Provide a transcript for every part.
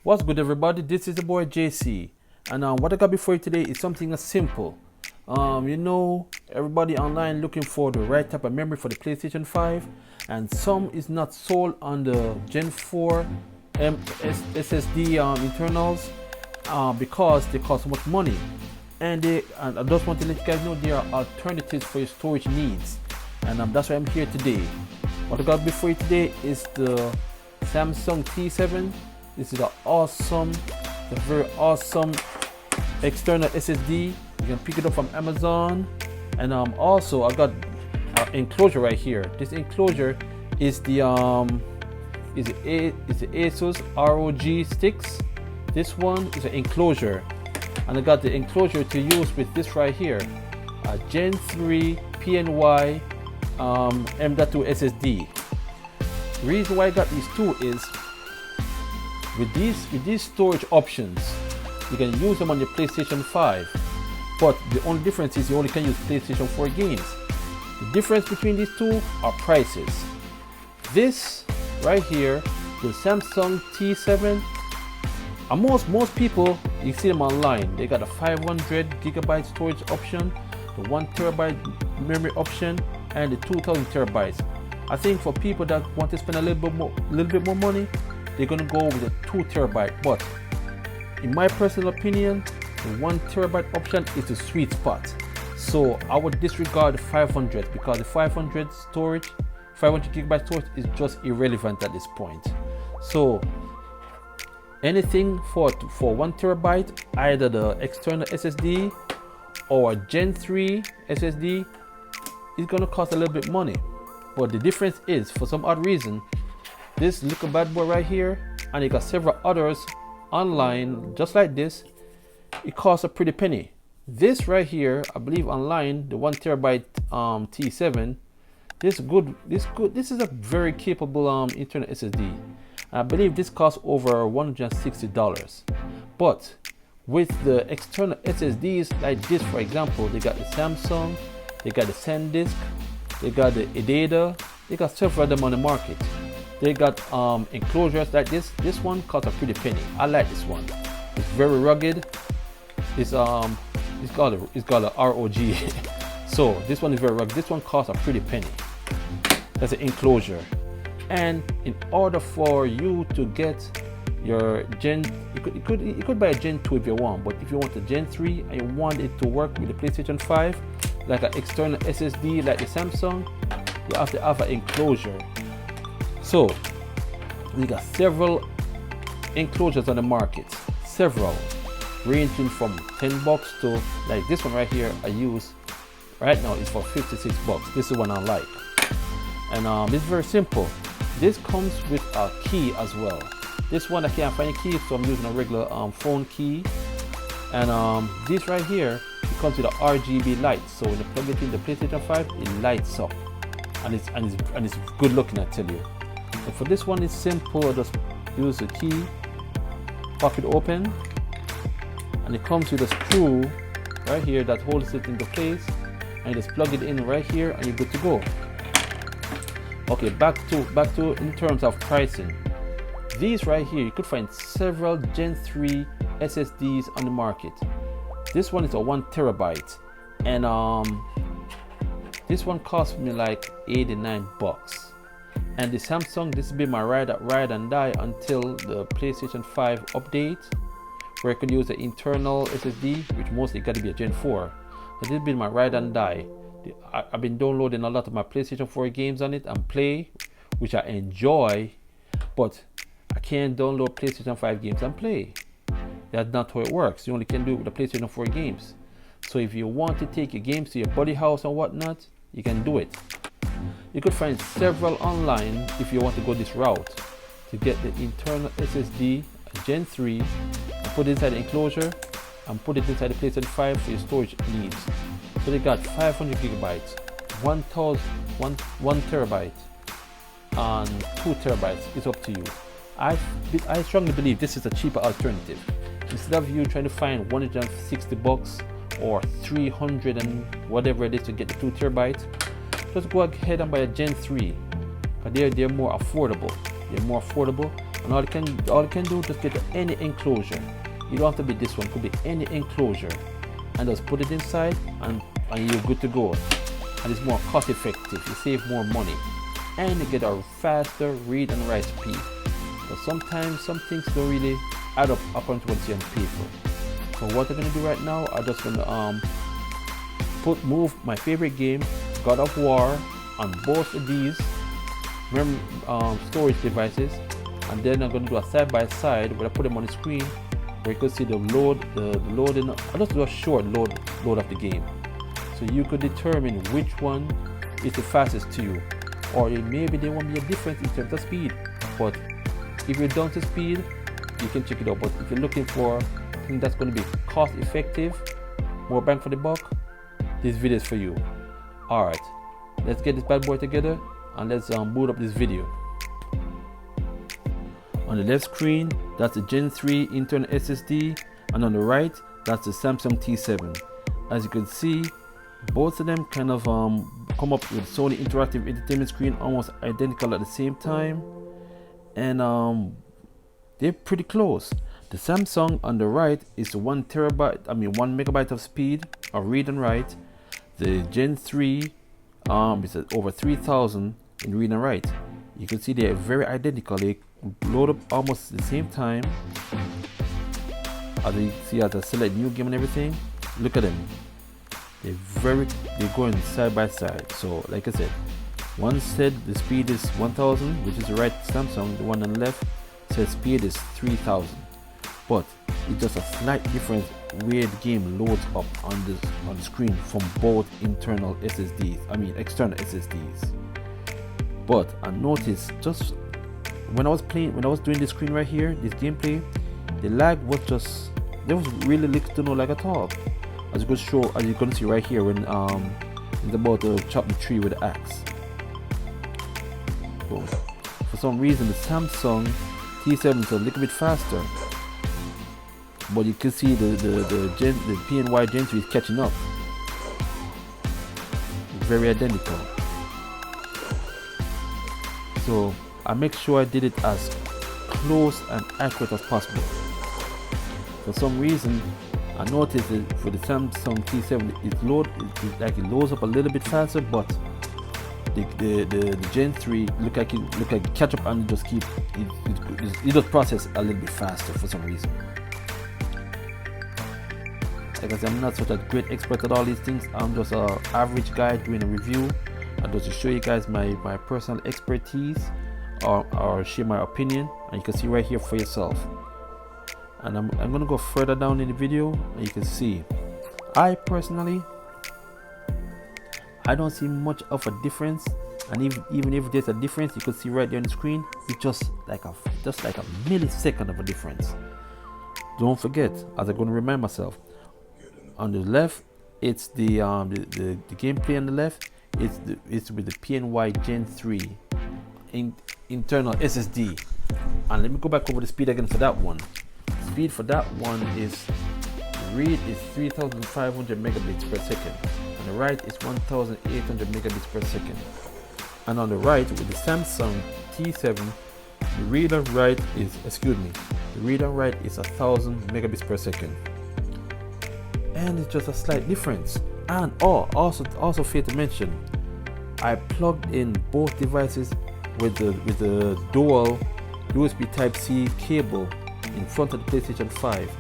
What's good, everybody? This is the boy JC, and what I got before you today is something as simple. Everybody online looking for the right type of memory for the PlayStation 5, and some is not sold on the Gen 4 SSD internals because they cost so much money. And I just want to let you guys know there are alternatives for your storage needs, and that's why I'm here today. What I got before you today is the Samsung T7. This is a very awesome external SSD. You can pick it up from Amazon. And also I got an enclosure right here. This enclosure is the Asus ROG sticks. This one is an enclosure, and I got the enclosure to use with this right here, a Gen 3 PNY M.2 SSD. The reason why I got these two is with these storage options, you can use them on your PlayStation 5, but the only difference is you only can use PlayStation 4 games. The difference between these two are prices. This right here, the Samsung T7, and most people, you see them online, they got a 500 gigabyte storage option, the 1 terabyte memory option, and the 2000 terabytes. I think for people that want to spend a little bit more money, they're gonna go with a 2 terabyte. But in my personal opinion, the 1 terabyte option is the sweet spot. So I would disregard the 500 because the 500 gigabyte storage is just irrelevant at this point. So anything for 1 terabyte, either the external SSD or a Gen 3 SSD, is gonna cost a little bit money. But the difference is, for some odd reason, this little bad boy right here, and you got several others online just like this, it costs a pretty penny. This right here, I believe online, the 1 terabyte T7, this is a very capable internal SSD. I believe this costs over $160. But with the external SSDs like this, for example, they got the Samsung, they got the SanDisk, they got the Adata, they got several of them on the market. They got enclosures like this. This one costs a pretty penny. I like this one. It's very rugged. It's got a ROG. So this one is very rugged. This one costs a pretty penny. That's an enclosure. And in order for you to get your Gen, you could buy a Gen 2 if you want, but if you want a Gen 3 and you want it to work with the PlayStation 5, like an external SSD like the Samsung, you have to have an enclosure. So we got several enclosures on the market, several, ranging from $10 to, like this one right here I use right now is for $56. This is one I like, and it's very simple. This comes with a key as well. This one I can't find a key, so I'm using a regular phone key. And this right here, it comes with a RGB light, so when you plug it in the PlayStation 5, it lights up, and it's good looking, I tell you. So for this one, it's simple. I just use the key, pop it open, and it comes with a screw right here that holds it into place, and you just plug it in right here, and you're good to go. Okay, back to in terms of pricing. These right here, you could find several Gen 3 SSDs on the market. This one is a 1 terabyte, and this one cost me like $89. And the Samsung, this has been my ride and die until the PlayStation 5 update, where I could use the internal SSD, which mostly got to be a Gen 4. So this has been my ride and die. I've been downloading a lot of my PlayStation 4 games on it and play, which I enjoy, but I can't download PlayStation 5 games and play. That's not how it works. You only can do it with the PlayStation 4 games. So if you want to take your games to your buddy house and whatnot, you can do it. You could find several online if you want to go this route, to get the internal SSD Gen 3 and put it inside the enclosure and put it inside the PlayStation 5 for your storage needs. So they got 500 gigabytes, 1 terabyte, and 2 terabytes. It's up to you. I strongly believe this is a cheaper alternative. Instead of you trying to find $160 or 300 and whatever it is to get the 2 terabytes, just go ahead and buy a Gen 3, because they're more affordable. and all you can do, just get any enclosure. You don't have to be this one, could be any enclosure, and just put it inside, and you're good to go. And it's more cost effective, you save more money, and you get a faster read and write speed. But sometimes some things don't really add up until what you see on paper. So what I'm gonna do right now, I'm just gonna move my favorite game, God of War, on both of these storage devices, and then I'm gonna do a side by side where I put them on the screen, where you can see the loading. I'll just do a short load of the game, so you could determine which one is the fastest to you, or maybe there won't be a difference in terms of speed. But if you're down to speed, you can check it out. But if you're looking for something that's going to be cost effective, more bang for the buck, this video is for you. Alright, let's get this bad boy together and let's boot up this video. On the left screen, that's the Gen 3 internal SSD, and on the right, that's the Samsung T7. As you can see, both of them kind of come up with Sony interactive entertainment screen, almost identical at the same time, and they're pretty close. The Samsung on the right is 1 megabyte of speed of read and write. The Gen 3 is at over 3000 in read and write. You can see they're very identical. They load up almost at the same time. As you see, as I select new game and everything, look at them. They're going side by side. So like I said, one said the speed is 1000, which is the right Samsung. The one on the left says speed is 3000. But it's just a slight difference where the game loads up on the screen from both external SSDs. But I noticed just when I was doing this screen right here, this gameplay, the lag was there was really little to no lag at all. As you can see right here when it's about to chop the tree with the axe. But for some reason the Samsung T7 is a little bit faster. But you can see the PNY Gen 3 is catching up. Very identical. So I make sure I did it as close and accurate as possible. For some reason, I noticed that for the Samsung T7, it loads up a little bit faster, but the Gen 3 look like it catch up and just it just process a little bit faster for some reason. Like I said, I'm not such a great expert at all these things. I'm just an average guy doing a review, and just to show you guys my personal expertise or share my opinion, and you can see right here for yourself. And I'm gonna go further down in the video, and you can see I personally don't see much of a difference. And even if there's a difference, you can see right there on the screen, it's just like a millisecond of a difference. Don't forget, as I'm gonna remind myself, on the left it's the gameplay. On the left it's with the PNY Gen 3 internal SSD. And let me go back over the speed again for that one. Speed for that one is read is 3500 megabits per second, and the write is 1800 megabits per second. And on the right with the Samsung T7, the read and write is 1000 megabits per second. And it's just a slight difference. And also fair to mention, I plugged in both devices with the dual USB Type-C cable in front of the PlayStation 5,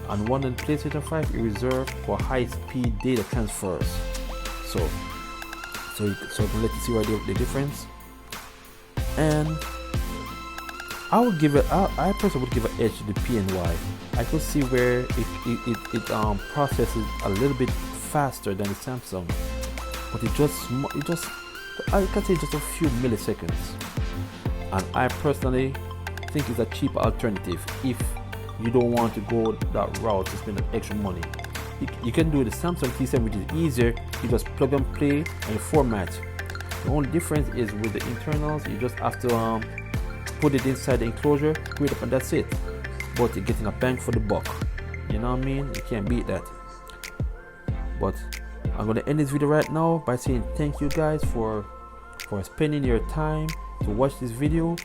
and one on PlayStation 5 is reserved for high-speed data transfers. So I can let you see right the difference. And I personally would give an edge to the PNY. I could see where it processes a little bit faster than the Samsung, but I can say just a few milliseconds. And I personally think it's a cheap alternative if you don't want to go that route to spend extra money. You can do the Samsung T7, which is easier. You just plug and play and format. The only difference is with the internals, you just have to put it inside the enclosure, screw it up, and that's it. But you're getting a bang for the buck. You know what I mean? You can't beat that. But I'm gonna end this video right now by saying thank you guys for spending your time to watch this video.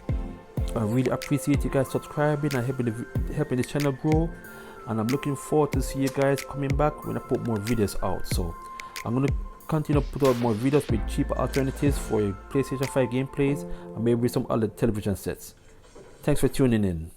I really appreciate you guys subscribing and helping the channel grow, and I'm looking forward to see you guys coming back when I put more videos out. So I'm gonna continue to put out more videos with cheaper alternatives for your PlayStation 5 gameplays and maybe some other television sets. Thanks for tuning in.